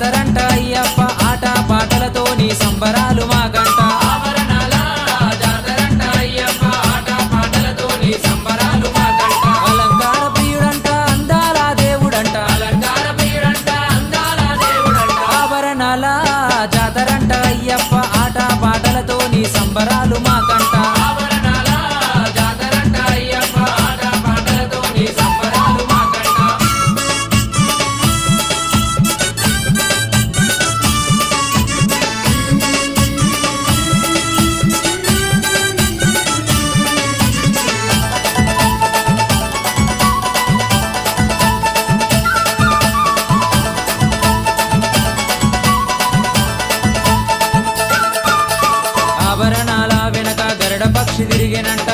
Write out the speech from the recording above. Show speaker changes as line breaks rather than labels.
జాతరంట అయ్యప్ప ఆట పాటలతోని సంబరాలు మాకంట ఆభరణాల జాతరంట అయ్యప్ప ఆట పాటలతోని సంబరాలు మాకంట అలంకార ప్రియుడంట అందాల దేవుడంట అలంకార ప్రియుడంట అందాల దేవుడంట ఆభరణాల జాతరంట అయ్యప్ప ఆట పాటలతోని సంబరాలు మాకంట ఆభరణాల జాతరంట అయ్యప్ప ఆట పాటలతోని సంబరాలు మాకంట ఆభరణాల వెనక గరుడ పక్షి తిరిగేనంట